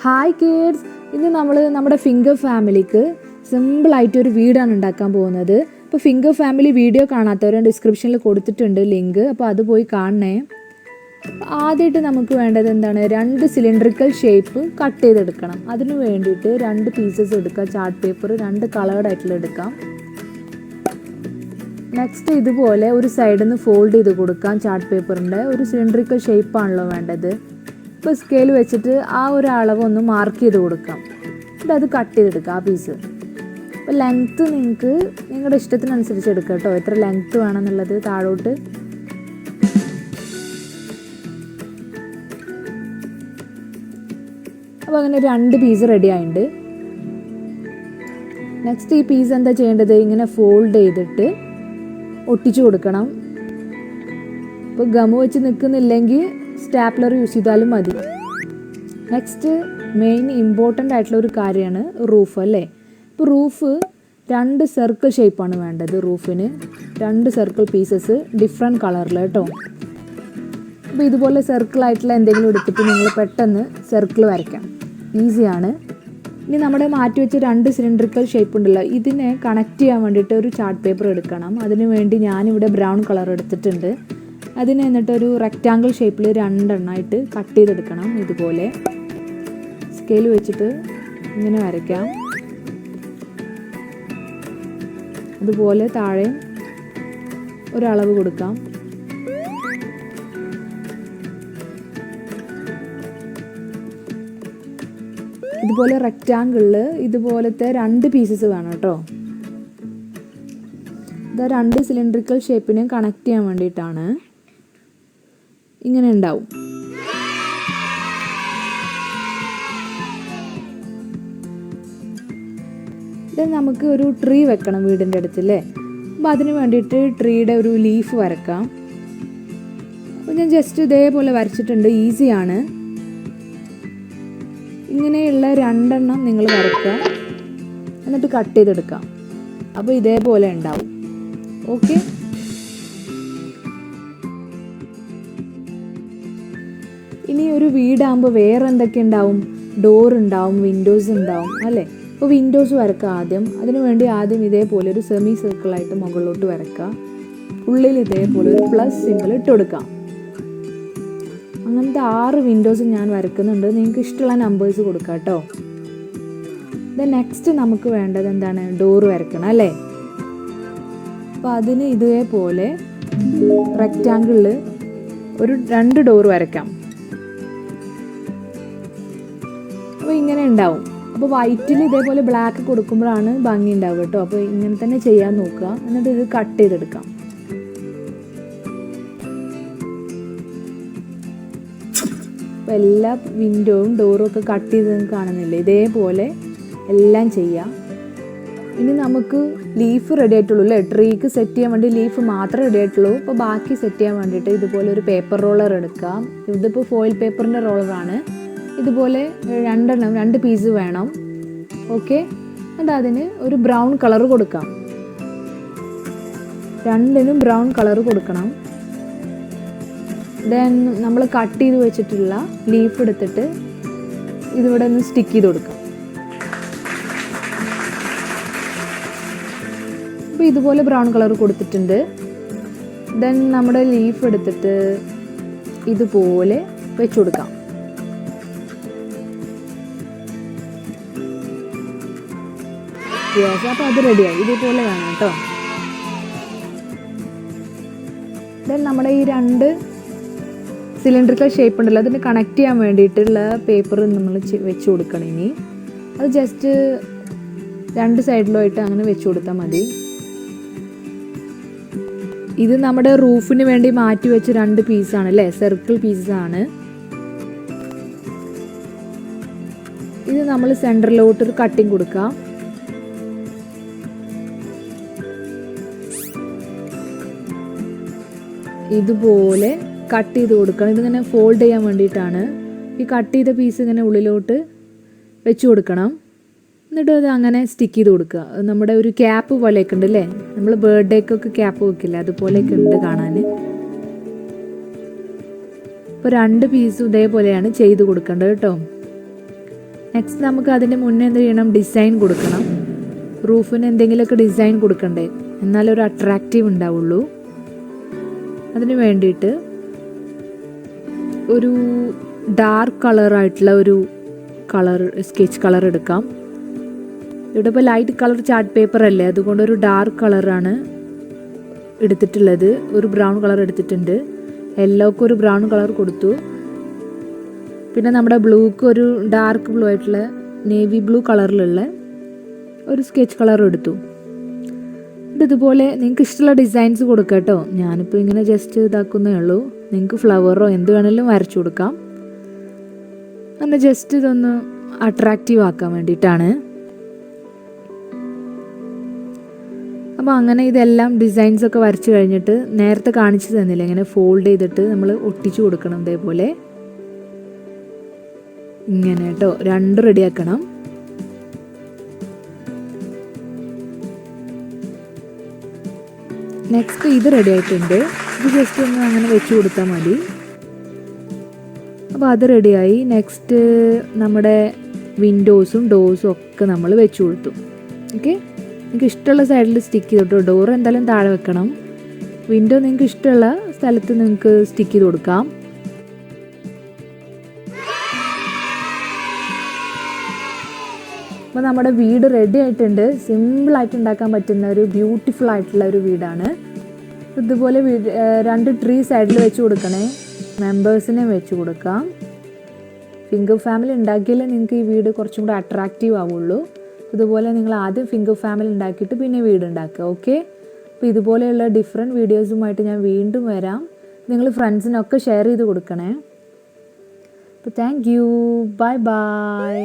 Hi kids, ഇന്ന് നമ്മൾ നമ്മുടെ ഫിംഗർ ഫാമിലിക്ക് സിമ്പിളായിട്ടൊരു വീടാണ് ഉണ്ടാക്കാൻ പോകുന്നത്. അപ്പോൾ ഫിംഗർ ഫാമിലി വീഡിയോ കാണാത്തവരെ ഡിസ്ക്രിപ്ഷനിൽ കൊടുത്തിട്ടുണ്ട് ലിങ്ക്, അപ്പോൾ അത് പോയി കാണണേ. ആദ്യമായിട്ട് നമുക്ക് വേണ്ടത് എന്താണ്, 2 സിലിണ്ടറിക്കൽ ഷേപ്പ് കട്ട് ചെയ്തെടുക്കണം. അതിന് വേണ്ടിയിട്ട് 2 പീസസ് എടുക്കുക. ചാർട്ട് പേപ്പർ 2 കളേർഡ് ആയിട്ടുള്ള എടുക്കാം. നെക്സ്റ്റ് ഇതുപോലെ ഒരു സൈഡിൽ നിന്ന് ഫോൾഡ് ചെയ്ത് കൊടുക്കാം. ചാർട്ട് പേപ്പറിൻ്റെ ഒരു സിലിണ്ടറിക്കൽ ഷേപ്പാണല്ലോ വേണ്ടത്. ഇപ്പോൾ സ്കെയിൽ വെച്ചിട്ട് ആ ഒരു അളവ് ഒന്ന് മാർക്ക് ചെയ്ത് കൊടുക്കാം. എന്നിട്ട് അത് കട്ട് ചെയ്തെടുക്കുക ആ പീസ്. അപ്പോൾ ലെങ്ത്ത് നിങ്ങൾക്ക് നിങ്ങളുടെ ഇഷ്ടത്തിനനുസരിച്ച് എടുക്കുക കേട്ടോ, എത്ര ലെങ്ത്ത് വേണമെന്നുള്ളത് താഴോട്ട്. അപ്പോൾ അങ്ങനെ 2 പീസ് റെഡി ആയിട്ടുണ്ട്. നെക്സ്റ്റ് ഈ പീസ് എന്താ ചെയ്യേണ്ടത്, ഇങ്ങനെ ഫോൾഡ് ചെയ്തിട്ട് ഒട്ടിച്ചു കൊടുക്കണം. ഇപ്പോൾ ഗമ്മ് വെച്ച് നിൽക്കുന്നില്ലെങ്കിൽ സ്റ്റാപ്ലർ യൂസ് ചെയ്താലും മതി. നെക്സ്റ്റ് മെയിൻ ഇമ്പോർട്ടൻ്റ് ആയിട്ടുള്ള ഒരു കാര്യമാണ് റൂഫ് അല്ലേ. ഇപ്പോൾ റൂഫ് 2 സർക്കിൾ ഷേപ്പാണ് വേണ്ടത്. റൂഫിന് 2 സർക്കിൾ പീസസ് ഡിഫറെൻറ്റ് കളറിൽ കേട്ടോ. അപ്പോൾ ഇതുപോലെ സർക്കിളായിട്ടുള്ള എന്തെങ്കിലും എടുത്തിട്ട് നിങ്ങൾ പെട്ടെന്ന് സർക്കിൾ വരയ്ക്കാം, ഈസിയാണ്. ഇനി നമ്മുടെ മാറ്റി വെച്ച 2 സിലിണ്ടറിക്കൽ ഷേപ്പ് ഉണ്ടല്ലോ, ഇതിനെ കണക്ട് ചെയ്യാൻ വേണ്ടിയിട്ട് ഒരു ചാർട്ട് പേപ്പർ എടുക്കണം. അതിന് വേണ്ടി ഞാനിവിടെ ബ്രൗൺ കളർ എടുത്തിട്ടുണ്ട്. അതിന് എന്നിട്ടൊരു റെക്റ്റാങ്കിൾ ഷേപ്പിൽ 2 എണ്ണമായിട്ട് കട്ട് ചെയ്തെടുക്കണം. ഇതുപോലെ സ്കെയിൽ വെച്ചിട്ട് ഇങ്ങനെ വരയ്ക്കാം. അതുപോലെ താഴെ ഒരളവ് കൊടുക്കാം. ഇതുപോലെ റെക്റ്റാങ്കിളിൽ ഇതുപോലത്തെ 2 പീസസ് വേണം കേട്ടോ. ഇത് 2 സിലിണ്ടറിക്കൽ ഷേപ്പിനെ കണക്ട് ചെയ്യാൻ വേണ്ടിയിട്ടാണ്. ഇങ്ങനെ ഉണ്ടാവും. ഇത് നമുക്ക് ഒരു ട്രീ വെക്കണം വീടിൻ്റെ അടുത്തല്ലേ. അപ്പോൾ അതിന് വേണ്ടിയിട്ട് ട്രീയുടെ ഒരു ലീഫ് വരക്കാം. അപ്പോൾ ഞാൻ ജസ്റ്റ് ഇതേപോലെ വരച്ചിട്ടുണ്ട്, ഈസിയാണ്. ഇങ്ങനെയുള്ള 2 എണ്ണം നിങ്ങൾ വരയ്ക്കുക, എന്നിട്ട് കട്ട് ചെയ്തെടുക്കാം. അപ്പോൾ ഇതേപോലെ ഉണ്ടാവും. ഓക്കെ, ഇനി ഒരു വീടാകുമ്പോൾ വേറെ എന്തൊക്കെ ഉണ്ടാവും, ഡോർ ഉണ്ടാവും, വിൻഡോസ് ഉണ്ടാവും അല്ലേ. അപ്പോൾ വിൻഡോസ് വരക്കുക ആദ്യം. അതിനു വേണ്ടി ആദ്യം ഇതേപോലെ ഒരു സെമി സർക്കിളായിട്ട് മുകളിലോട്ട് വരക്കുക. ഉള്ളിൽ ഇതേപോലെ ഒരു പ്ലസ് സിമ്പിൾ ഇട്ട് കൊടുക്കാം. അങ്ങനത്തെ 6 വിൻഡോസ് ഞാൻ വരക്കുന്നുണ്ട്. നിങ്ങൾക്ക് ഇഷ്ടമുള്ള നമ്പേഴ്സ് കൊടുക്കാം കേട്ടോ. ദെൻ നെക്സ്റ്റ് നമുക്ക് വേണ്ടത് എന്താണ്, ഡോർ വരക്കണം അല്ലേ. അപ്പോൾ അതിന് ഇതേപോലെ റെക്റ്റാങ്കിളിൽ ഒരു 2 ഡോർ വരയ്ക്കാം. അപ്പോൾ ഇങ്ങനെ ഉണ്ടാവും. അപ്പോൾ വൈറ്റിൽ ഇതേപോലെ ബ്ലാക്ക് കൊടുക്കുമ്പോഴാണ് ഭംഗി ഉണ്ടാവുക കേട്ടോ. അപ്പോൾ ഇങ്ങനെ തന്നെ ചെയ്യാൻ നോക്കുക. എന്നിട്ട് ഇത് കട്ട് ചെയ്തെടുക്കാം. അപ്പോൾ എല്ലാ വിൻഡോയും ഡോറും ഒക്കെ കട്ട് ചെയ്ത് കാണുന്നില്ലേ, ഇതേപോലെ എല്ലാം ചെയ്യാം. ഇനി നമുക്ക് ലീഫ് റെഡി ആയിട്ടുള്ളൂ അല്ലേ. ട്രീക്ക് സെറ്റ് ചെയ്യാൻ വേണ്ടി ലീഫ് മാത്രമേ റെഡി ആയിട്ടുള്ളൂ. അപ്പോൾ ബാക്കി സെറ്റ് ചെയ്യാൻ വേണ്ടിയിട്ട് ഇതുപോലെ ഒരു പേപ്പർ റോളർ എടുക്കാം. ഇതിപ്പോൾ ഫോയിൽ പേപ്പറിൻ്റെ റോളറാണ്. ഇതുപോലെ 2 പീസ് വേണം. ഓക്കെ, എന്നിട്ട് അതിന് ഒരു ബ്രൗൺ കളർ കൊടുക്കാം. 2നും ബ്രൗൺ കളർ കൊടുക്കണം. ദെൻ നമ്മൾ കട്ട് ചെയ്ത് വെച്ചിട്ടുള്ള ലീഫ് എടുത്തിട്ട് ഇതിവിടെ ഒന്ന് സ്റ്റിക്ക് ചെയ്ത് കൊടുക്കാം. അപ്പോൾ ഇതുപോലെ ബ്രൗൺ കളർ കൊടുത്തിട്ടുണ്ട്. ദെൻ നമ്മുടെ ലീഫ് എടുത്തിട്ട് ഇതുപോലെ വെച്ച് കൊടുക്കാം. അപ്പോൾ അത് റെഡിയായി. ഇതുപോലെ വേണം കേട്ടോ. ദെൻ നമ്മുടെ ഈ 2 സിലിണ്ടറിക്കൽ ഷേപ്പ് ഉണ്ടല്ലോ, അതിന് കണക്ട് ചെയ്യാൻ വേണ്ടിയിട്ടുള്ള പേപ്പർ നമ്മൾ വെച്ച് കൊടുക്കണം. ഇനി അത് ജസ്റ്റ് 2 സൈഡിലുമായിട്ട് അങ്ങനെ വെച്ച് കൊടുത്താൽ മതി. ഇത് നമ്മുടെ റൂഫിന് വേണ്ടി മാറ്റി വെച്ച് 2 പീസാണ് അല്ലേ, സർക്കിൾ പീസാണ്. ഇത് നമ്മൾ സെൻറ്ററിലോട്ടൊരു കട്ടിങ് കൊടുക്കാം. ഇതുപോലെ കട്ട് ചെയ്ത് കൊടുക്കണം. ഇതിങ്ങനെ ഫോൾഡ് ചെയ്യാൻ വേണ്ടിയിട്ടാണ്. ഈ കട്ട് ചെയ്ത പീസ് ഇങ്ങനെ ഉള്ളിലോട്ട് വെച്ച് കൊടുക്കണം. എന്നിട്ട് അത് അങ്ങനെ സ്റ്റിക്ക് ചെയ്ത് കൊടുക്കുക. നമ്മുടെ ഒരു ക്യാപ്പ് പോലെയൊക്കെ ഉണ്ട് അല്ലേ, നമ്മൾ ബർത്ത്ഡേക്കൊക്കെ ക്യാപ്പ് വെക്കില്ല, അതുപോലെയൊക്കെ ഉണ്ട് കാണാൻ. ഇപ്പോൾ 2 പീസും ഇതേപോലെയാണ് ചെയ്ത് കൊടുക്കേണ്ടത് കേട്ടോ. നെക്സ്റ്റ് നമുക്ക് അതിന് മുന്നേ എന്ത് ചെയ്യണം, ഡിസൈൻ കൊടുക്കണം. റൂഫിന് എന്തെങ്കിലുമൊക്കെ ഡിസൈൻ കൊടുക്കണ്ടേ, എന്നാലേ ഒരു അട്രാക്റ്റീവ് ഉണ്ടാവുള്ളൂ. അതിന് വേണ്ടിയിട്ട് ഒരു ഡാർക്ക് കളറായിട്ടുള്ള ഒരു സ്കെച്ച് കളർ എടുക്കാം. ഇവിടെ ഇപ്പോൾ ലൈറ്റ് കളർ ചാർട്ട് പേപ്പർ അല്ലേ, അതുകൊണ്ട് ഒരു ഡാർക്ക് കളറാണ് എടുത്തിട്ടുള്ളത്. ഒരു ബ്രൗൺ കളർ എടുത്തിട്ടുണ്ട്. യെല്ലോക്ക് ഒരു ബ്രൗൺ കളർ കൊടുത്തു. പിന്നെ നമ്മുടെ ബ്ലൂക്ക് ഒരു ഡാർക്ക് ബ്ലൂ ആയിട്ടുള്ള നേവി ബ്ലൂ കളറിലുള്ള ഒരു സ്കെച്ച് കളർ എടുത്തു. ഇതുപോലെ നിങ്ങൾക്ക് ഇഷ്ടമുള്ള ഡിസൈൻസ് കൊടുക്കാം കേട്ടോ. ഞാനിപ്പോൾ ഇങ്ങനെ ജസ്റ്റ് ഇതാക്കുന്നേ ഉള്ളൂ. നിങ്ങൾക്ക് ഫ്ലവറോ എന്ത് വേണമെങ്കിലും വരച്ചു കൊടുക്കാം. അങ്ങനെ ജസ്റ്റ് ഇതൊന്ന് അട്രാക്റ്റീവ് ആക്കാൻ വേണ്ടിയിട്ടാണ്. അപ്പോൾ അങ്ങനെ ഇതെല്ലാം ഡിസൈൻസൊക്കെ വരച്ച് കഴിഞ്ഞിട്ട് നേരത്തെ കാണിച്ചു തന്നില്ല, ഇങ്ങനെ ഫോൾഡ് ചെയ്തിട്ട് നമ്മൾ ഒട്ടിച്ചു കൊടുക്കണം. ഇതേപോലെ ഇങ്ങനെ കേട്ടോ, രണ്ട് റെഡിയാക്കണം. നെക്സ്റ്റ് ഇത് റെഡി ആയിട്ടുണ്ട്. ഇത് ജസ്റ്റ് ഒന്ന് അങ്ങനെ വെച്ച് കൊടുത്താൽ മതി. അപ്പോൾ അത് റെഡിയായി. നെക്സ്റ്റ് നമ്മുടെ വിൻഡോസും ഡോർസും ഒക്കെ നമ്മൾ വെച്ച് കൊടുത്തു. ഓക്കെ, നിങ്ങൾക്ക് ഇഷ്ടമുള്ള സൈഡിൽ സ്റ്റിക്ക് ചെയ്തിട്ടോ. ഡോർ എന്തായാലും താഴെ വെക്കണം. വിൻഡോ നിങ്ങൾക്ക് ഇഷ്ടമുള്ള സ്ഥലത്ത് നിങ്ങൾക്ക് സ്റ്റിക്ക് ചെയ്ത് കൊടുക്കാം. അപ്പോൾ നമ്മുടെ വീട് റെഡി ആയിട്ടുണ്ട്. സിമ്പിളായിട്ട് ഉണ്ടാക്കാൻ പറ്റുന്ന ഒരു ബ്യൂട്ടിഫുൾ ആയിട്ടുള്ള ഒരു വീടാണ്. ഇതുപോലെ രണ്ട് ട്രീ സൈഡിൽ വെച്ച് കൊടുക്കണേ. മെമ്പേഴ്സിനെ വെച്ച് കൊടുക്കാം. ഫിംഗർ ഫാമിലി ഉണ്ടാക്കിയാലേ നിങ്ങൾക്ക് ഈ വീട് കുറച്ചും കൂടെ അട്രാക്റ്റീവ് ആവുള്ളൂ. ഇതുപോലെ നിങ്ങൾ ആദ്യം ഫിംഗർ ഫാമിലി ഉണ്ടാക്കിയിട്ട് പിന്നെ വീട് ഉണ്ടാക്കുക. ഓക്കെ, അപ്പോൾ ഇതുപോലെയുള്ള ഡിഫറെൻറ്റ് വീഡിയോസുമായിട്ട് ഞാൻ വീണ്ടും വരാം. നിങ്ങൾ ഫ്രണ്ട്സിനൊക്കെ ഷെയർ ചെയ്ത് കൊടുക്കണേ. അപ്പോൾ താങ്ക് യു, ബൈ ബൈ.